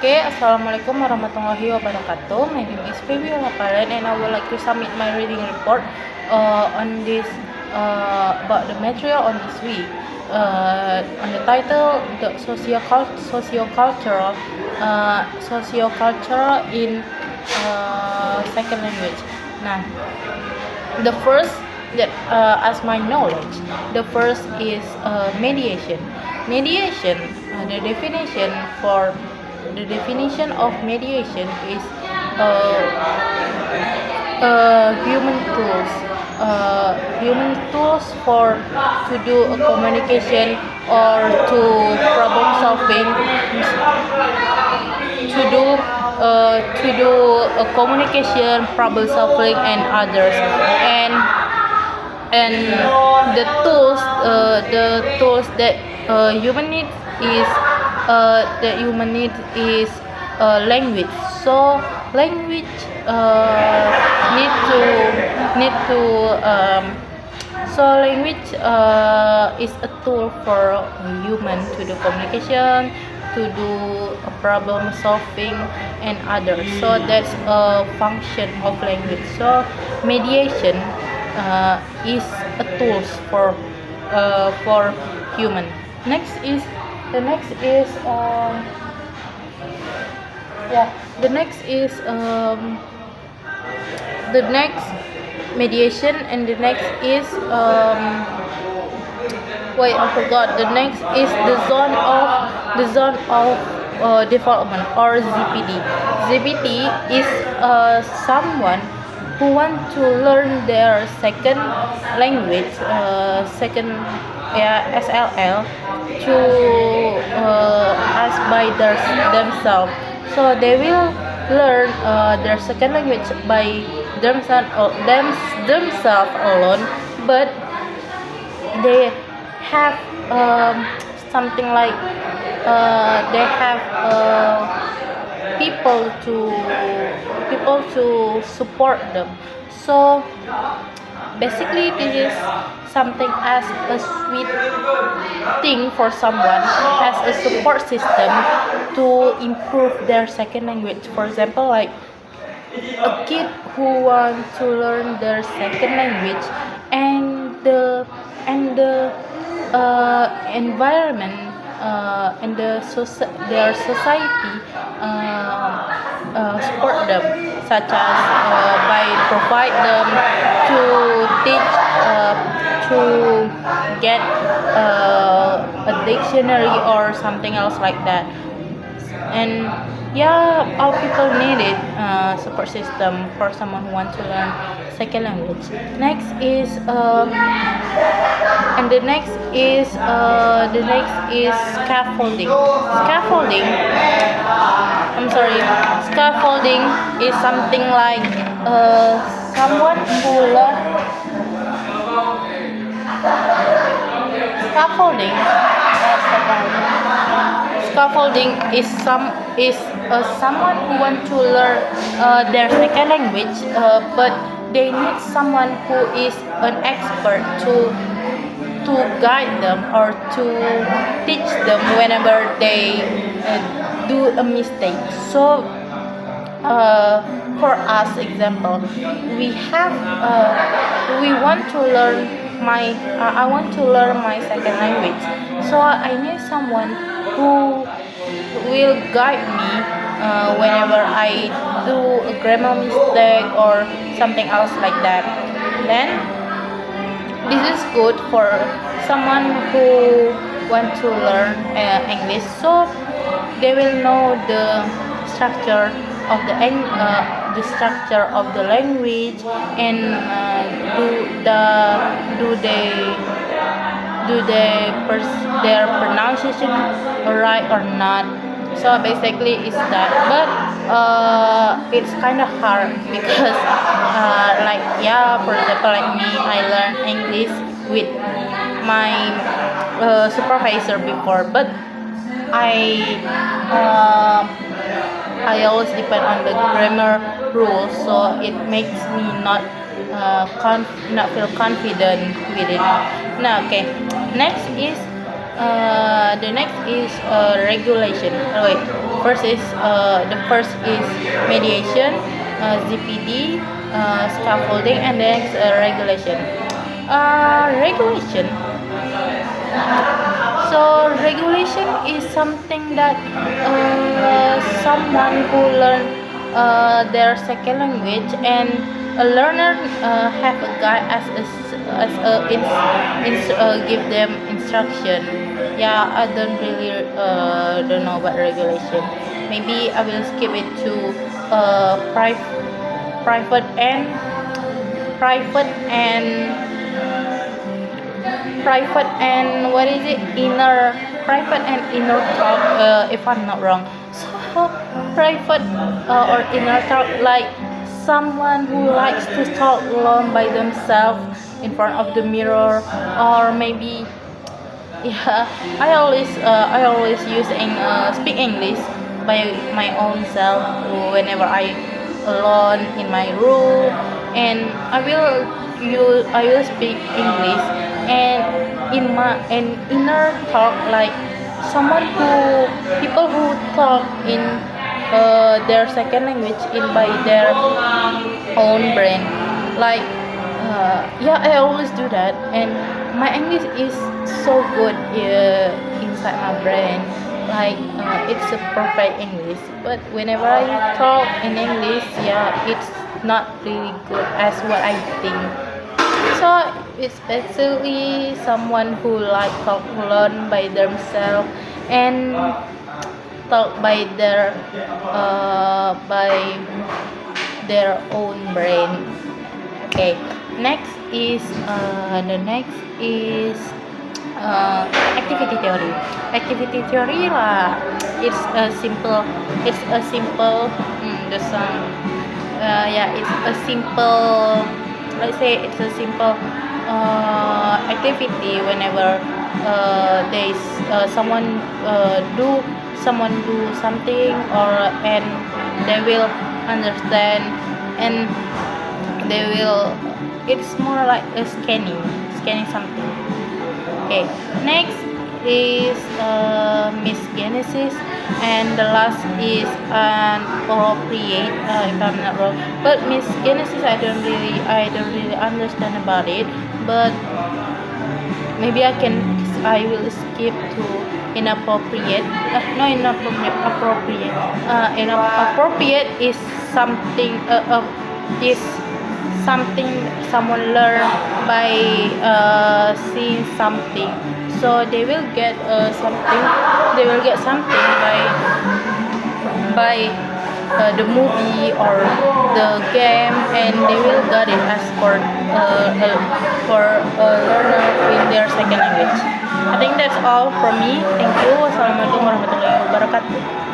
Okay, Assalamualaikum warahmatullahi wabarakatuh. My name is Feby Olaparan and I would like to submit my reading report on this about the material on this week. On the title, the sociocultural in second language. Nah, the first that as my knowledge, the first is mediation. Mediation, the definition of mediation is uh, human tools for to do a communication or to problem solving, to do a communication, problem solving, and others. And the tools that human needs is language. So language need to language is a tool for human to do communication, to do problem solving, and others. So that's a function of language. So mediation is a tools for human. The next is the next mediation, and the next is wait, I forgot. The next is the zone of development, or ZPD. ZPD is someone who want to learn their second language, SLL, to as by themselves. So they will learn their second language by themselves alone, but they have something like they have people to support them. So basically this is something as a sweet thing for someone, as a support system to improve their second language. For example, like a kid who want to learn their second language, and the environment and their society support them, such as by provide them to teach, to get a dictionary or something else like that. And all people need it, support system for someone who wants to learn second language. Next is scaffolding. Scaffolding is something like someone who learn scaffolding. Scaffolding is someone who want to learn their second language, but they need someone who is an expert to guide them or to teach them whenever they do a mistake. So for us, example, we want to learn I want to learn my second language. So I need someone who will guide me whenever I do a grammar mistake or something else like that. Then this is good for someone who want to learn English, so they will know the structure of the structure of the language, and their pronunciation right or not. So basically it's that, but it's kind of hard because for example, like me, I learned English with my supervisor before, but I always depend on the grammar rules, so it makes me not feel confident with it. Now, okay. Next is regulation. The first is mediation, ZPD, scaffolding, and then regulation. Regulation. So regulation is something that someone who learn their second language, and a learner have a guide give them instruction. Yeah, I don't really don't know about regulation. Maybe I will skip it to private and private and private and what is it inner private and inner talk, if I'm not wrong. So private or inner talk, like someone who likes to talk alone by themselves in front of the mirror, or maybe yeah, I always speak English by my own self whenever I alone in my room, and I will speak English, and in my and inner talk, like someone who people who talk in their second language in by their own brain, like yeah, I always do that, and my English is so good inside my brain, like it's a perfect English, but whenever I talk in English, yeah, it's not really good as what I think. So it's basically someone who like talk alone by themselves and talk by their own brain. Okay, the next is activity theory. Activity theory lah, it's a simple the song. Yeah, it's a simple, let's say it's a simple activity whenever there's someone do something, or and they will understand, and they will, it's more like a scanning something. Okay, next is Miss Genesis, and the last is an appropriate, if I'm not wrong. But Miss Genesis, I don't really understand about it. But maybe I will skip to inappropriate. No, inappropriate. Appropriate. Inappropriate is something. Is something someone learn by seeing something. So they will get something. They will get something by the movie or the game, and they will get it as for a learner in their second language. I think that's all from me. Thank you. Wassalamualaikum warahmatullahi wabarakatuh.